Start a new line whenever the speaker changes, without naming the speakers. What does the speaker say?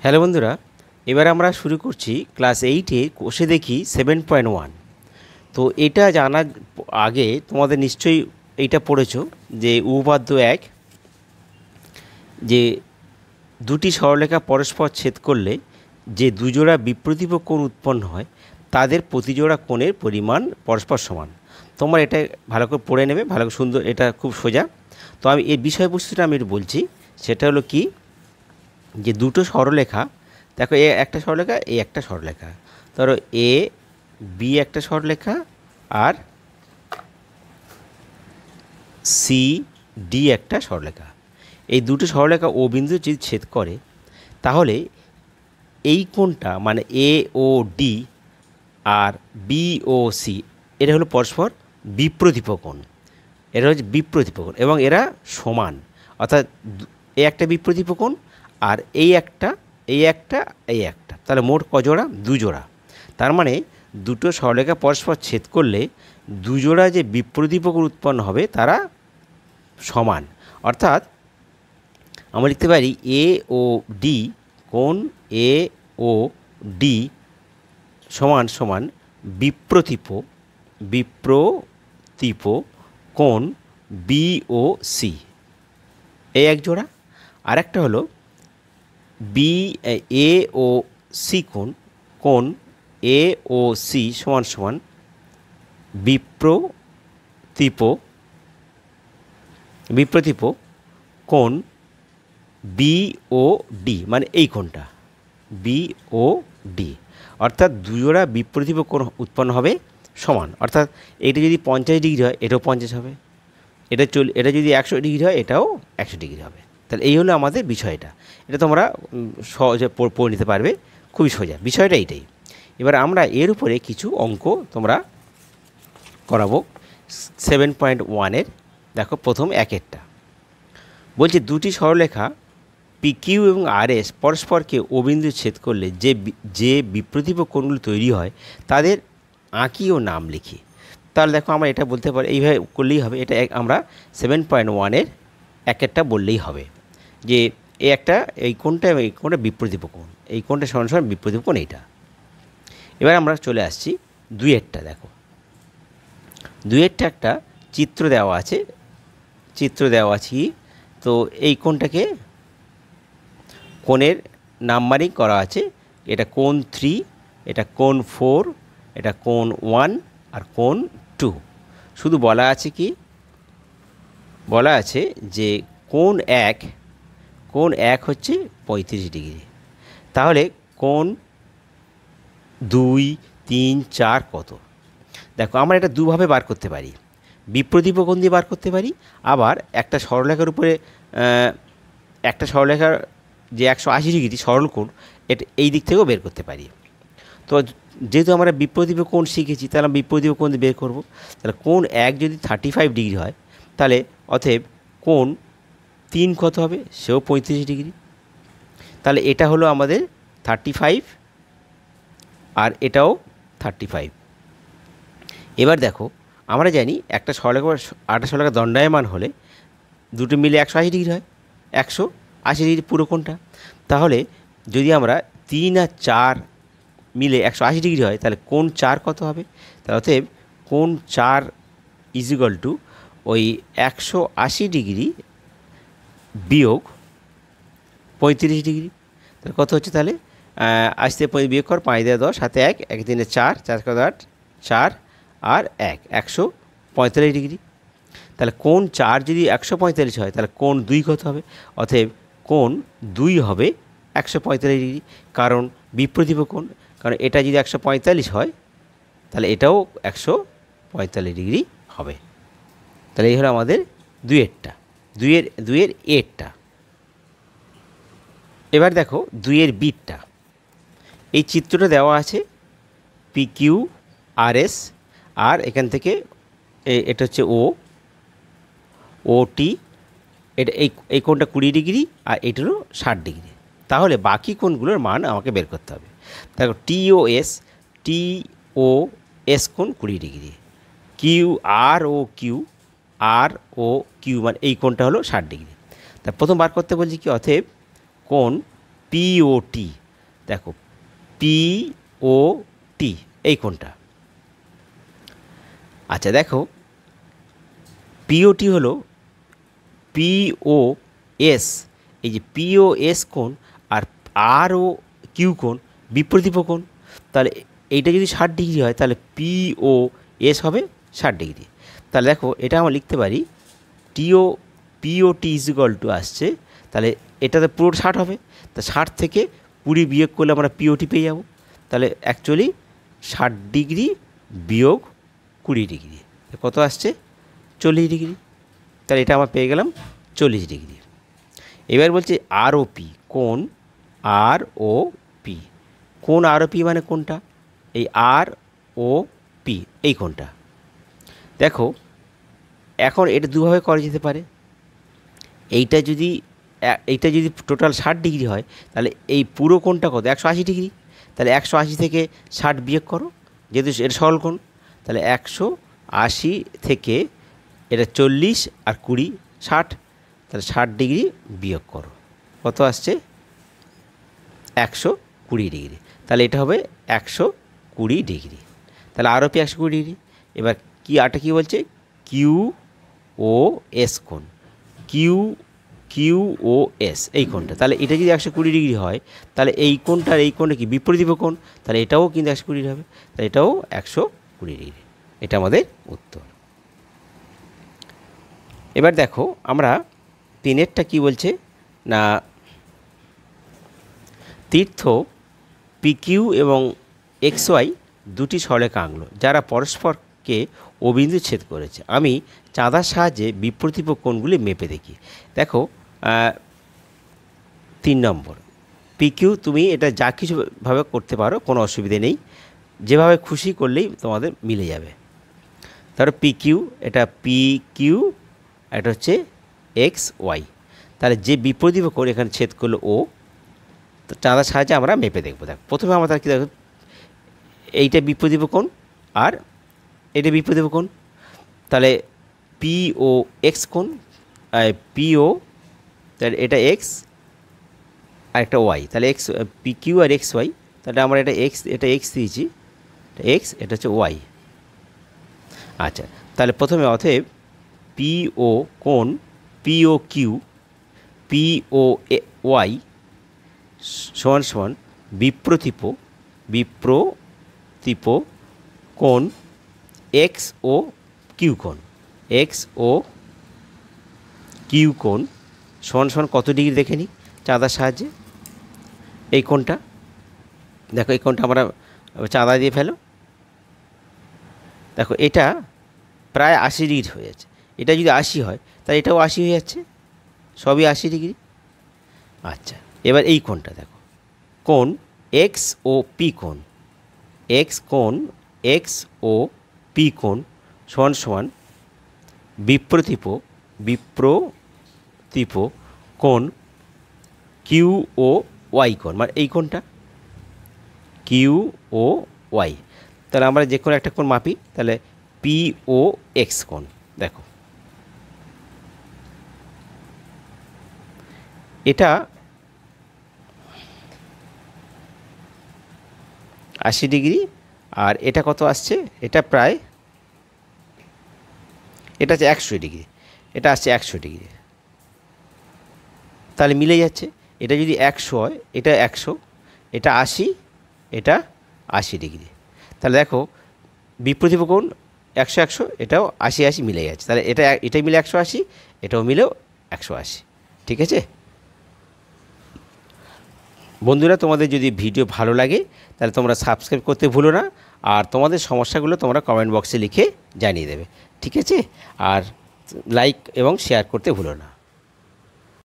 Hello বন্ধুরা, এবার আমরা শুরু করছি ক্লাস 8-এ কোষে দেখি 7.1। তো এটা জানার আগে তোমাদের নিশ্চয়ই এইটা পড়েছো যে উপপাদ্য 1, যে দুটি সরলরেখা পরস্পর ছেদ করলে যে দুজোড়া বিপ্রতীপ কোণ উৎপন্ন হয় তাদের প্রতিজোড়া কোণের পরিমাণ পরস্পর সমান। তোমরা এটা ভালো করে পড়ে নেবে, ভালো করে সুন্দর, এটা খুব সোজা। তো আমি এর বিষয়বস্তুটা আমি একটু বলছি। সেটা হলো কি, যে দুটো সরলরেখা, দেখো এ একটা সরলরেখা, এ একটা সরলরেখা, ধরো এ বি একটা সরলরেখা আর সি ডি একটা সরলরেখা। এই দুটো সরলরেখা ও বিন্দু যদি ছেদ করে তাহলে এই কোণটা মানে এ ও ডি আর বি ও সি, এটা হলো পরস্পর বিপ্রতীপ কোণ। এটা হচ্ছে বিপ্রতীপ কোণ এবং এরা সমান, অর্থাৎ এ একটা বিপ্রতীপ কোণ আর এই একটা, এই একটা, এই একটা, তাহলে মোট কজোড়া? দুজোড়া। তার মানে দুটো সরলরেখা পরস্পর ছেদ করলে দুজোড়া যে বিপ্রতীপ কোণ উৎপন্ন হবে তারা সমান। অর্থাৎ আমরা লিখতে পারি এ ও ডি, কোণ এ ও ডি সমান সমান বিপ্রতীপ কোণ বি ও সি, এই এক জোড়া। আর একটা হলো বি এ ও সি কোণ এ ও সি সমান সমান বিপ্রতীপ কোণ বি ও ডি, মানে এই কোণটা বি ও ডি। অর্থাৎ দুজোড়া বিপ্রতীপ কোণ উৎপন্ন হবে সমান। অর্থাৎ এটা যদি 50 ডিগ্রি হয় এটাও 50 হবে, এটা যদি 100 ডিগ্রি হয় এটাও 100 ডিগ্রি হবে। তাহলে এই হলো আমাদের বিষয়টা। এটা তোমরা সহজে পড়ে নিতে পারবে, খুবই সোজা বিষয়টা এইটাই। এবার আমরা এর উপরে কিছু অঙ্ক তোমরা করাবো 7.1-এর। দেখো প্রথম একেরটা বলছে দুটি সরলরেখা পি কিউ এবং আর এস পরস্পরকে ও বিন্দু ছেদ করলে যে বিপ্রতীপ কোণগুলো তৈরি হয় তাদের আঁকি ও নাম লিখি। তাহলে দেখো আমরা এটা বলতে পারি, এইভাবে করলেই হবে। এটা আমরা 7.1-এর একেরটা বললেই হবে যে এই একটা, এই কোণটা এবং এই কোণটা বিপ্রতীপ কোণ, এই কোণটা সমান সমান বিপ্রতীপ কোণ এইটা। এবার আমরা চলে আসছি দুইয়েরটা। দেখো দুইয়েরটা একটা চিত্র দেওয়া আছে, তো এই কোণটাকে কোণের নাম্বারিং করা আছে। এটা কোণ 3, এটা কোণ 4, এটা কোণ 1 আর কোণ 2। শুধু বলা আছে কি, বলা আছে যে কোণ 1 হচ্ছে 35 ডিগ্রি। তাহলে কোণ 2, 3, 4 কত? দেখো আমরা এটা দুভাবে বার করতে পারি, বিপ্রতীপ কোণ দিয়ে বার করতে পারি, আবার একটা সরলরেখার উপরে একটা সরলরেখার যে 180 ডিগ্রি সরল কোণ, এটা এই দিক থেকেও বের করতে পারি। তো যেহেতু আমরা বিপ্রতীপ কোণ শিখেছি তাহলে আমরা বিপ্রতীপ কোণ বের করব। তাহলে কোণ 1 যদি 35 ডিগ্রি হয় তাহলে অতএব কোণ 3 কত হবে? সেও 35 ডিগ্রি। তাহলে এটা হলো আমাদের 35 আর এটাও 35। এবার দেখো আমরা জানি একটা সরলরেখা আরেকটা সরলরেখা দণ্ডায়মান হলে দুটো মিলে 180 ডিগ্রি হয়, 180 ডিগ্রি পুরো কোণটা। তাহলে যদি আমরা 3 আর 4 মিলে 180 ডিগ্রি হয় তাহলে কোণ 4 কত হবে? তাহলে অতএব কোণ 4 ইজিক্যাল টু ওই 180 ডিগ্রি বিয়োগ 35 ডিগ্রি। তাহলে কত হচ্ছে? তাহলে আসতে বিয়োগ কর, 5 দিয়ে 10, হাতে 1, 1 3 4, 4 কত 8, 4 আর 1, 145 ডিগ্রি। তাহলে কোণ 4 যদি 145 হয় তাহলে কোণ 2 কত হবে? অতএব কোণ 2 হবে 145 ডিগ্রি, কারণ বিপ্রতীপ কোণ। কারণ এটা যদি 145 হয় তাহলে এটাও 145 ডিগ্রি হবে। তাহলে এই হলো আমাদের দুইয়েরটা, দুইয়ের এরটা। এবার দেখো দুইয়ের বিটটা। এই চিত্রটা দেওয়া আছে পি কিউ আর এস, আর এখান থেকে এটা হচ্ছে ও টি, এটা এই কোণটা 20 ডিগ্রি আর এটা হলো 60 ডিগ্রি। তাহলে বাকি কোণগুলোর মান আমাকে বের করতে হবে। দেখো টি ও এস কোণ 20 ডিগ্রি, আর ও কিউ মানে এই কোণটা হলো 60 ডিগ্রি। তা প্রথম বার করতে বলছি কি, অতএব কোণ পিওটি, দেখো পিওটি এই কোণটা। আচ্ছা দেখো পিওটি হলো পিওএস, এই যে পিওএস কোণ আর আর ও কিউ কোণ বিপরীত কোণ, তাহলে এইটা যদি 60 ডিগ্রি হয় তাহলে পিওএস হবে 60 ডিগ্রি। তাহলে দেখো এটা আমরা লিখতে পারি পিওটি ইজ ইকুয়াল টু আসছে, তাহলে এটাতে পুরো 60 হবে, তা 60 থেকে 20 বিয়োগ করলে আমরা পিওটি পেয়ে যাব। তাহলে অ্যাকচুয়ালি 60 ডিগ্রি বিয়োগ 20 ডিগ্রি কত আসছে? 40 ডিগ্রি। তাহলে এটা আমরা পেয়ে গেলাম 40 ডিগ্রি। এবার বলছে আরওপি কোণ, আরওপি কোণ, আরওপি মানে কোনটা? এই আরওপি এই কোণটা। দেখো এখন এটা দুভাবে করা যেতে পারে। এইটা যদি টোটাল 60 ডিগ্রি হয় তাহলে এই পুরো কোণটা কত? 180 ডিগ্রি। তাহলে 180 থেকে 60 বিয়োগ করো, যেহেতু এটা সরল কোণ, তাহলে 180 থেকে এটা 40 আর 20 60, তাহলে 60 ডিগ্রি বিয়োগ করো, কত আসছে? 120 ডিগ্রি। তাহলে এটা হবে 120 ডিগ্রি। তাহলে আরওপি 120 ডিগ্রি। এবার কি আরটা কী বলছে? কিউওএস কোণ, কিউওএস এই কোণটা। তাহলে এটা যদি 120 ডিগ্রি হয় তাহলে এই কোণটার এই কোণটা কি বিপরীত কোণ, তাহলে এটাও কিন্তু 120 ডিগ্রি হবে, তাহলে এটাও 120 ডিগ্রি। এটা আমাদের উত্তর। এবার দেখো আমরা 3-এরটা কী বলছে না, তীর্থ পিকিউ এবং XY দুটি সরেখাঙ্ক যারা পরস্পরকে অবিন্দু ছেদ করেছে, আমি চাঁদার সাহায্যে বিপরীত কোণগুলি মেপে দেখি। দেখো 3 নম্বর পিকিউ, তুমি এটা যা কিছুভাবে করতে পারো, কোনো অসুবিধে নেই, যেভাবে খুশি করলেই তোমাদের মিলে যাবে। ধরো পিকিউ, এটা পিকিউ, এটা হচ্ছে XY, তাহলে যে বিপরীত কোণ এখানে ছেদ করলো ও, চাঁদার সাহায্যে আমরা মেপে দেখবো। দেখো প্রথমে আমরা কি দেখো, এইটা বিপরীত কোণ আর এটা বিপরীত কোণ, তাহলে POX কোণ, PO, তাহলে এটা X আর একটা Y, তাহলে PQ আর XY, তাহলে আমরা এটা X দিয়েছি, এটা X, এটা হচ্ছে Y। আচ্ছা তাহলে প্রথমে অতএব PO কোণ POQ POY সমান সমান বিপ্রতীপ কোণ XOQ কোণ, XOQ কোণ সমান সমান কত ডিগ্রি দেখে নিই চাঁদার সাহায্যে। এই কোণটা দেখো, এই কোণটা আমরা চাঁদা দিয়ে ফেলো, দেখো এটা প্রায় 80 ডিগ্রি হয়ে যাচ্ছে। এটা যদি 80 হয় তাহলে এটাও 80 হয়ে যাচ্ছে, সবই 80 ডিগ্রি। আচ্ছা এবার এই কোণটা দেখো, কোণ XOP কোণ, XOP কোণ সমান সমান বিপ্রতীপ কোণ QOY কোণ, মানে এই কোণটা QOY। তাহলে আমরা যে কোনো একটা কোণ মাপি, তাহলে POX কোণ, দেখো এটা 80 ডিগ্রি আর এটা কত আসছে? এটা প্রায়, এটা হচ্ছে 100 ডিগ্রি, এটা আসছে 100 ডিগ্রি, তাহলে মিলে যাচ্ছে। এটা যদি 100 হয়, এটা 100, এটা 80, এটা 80 ডিগ্রি। তাহলে দেখো বিপরীত কোণ 100, এটাও 80 মিলে যাচ্ছে, তাহলে এটাই মিলে 180, এটাও মিলেও 180। ঠিক আছে বন্ধুরা, তোমাদের যদি ভিডিও ভালো লাগে তাহলে তোমরা সাবস্ক্রাইব করতে ভুলো না, আর তোমাদের সমস্যাগুলো তোমরা কমেন্ট বক্সে লিখে জানিয়ে দেবে। ঠিক আছে, আর লাইক এবং শেয়ার করতে ভুলো না।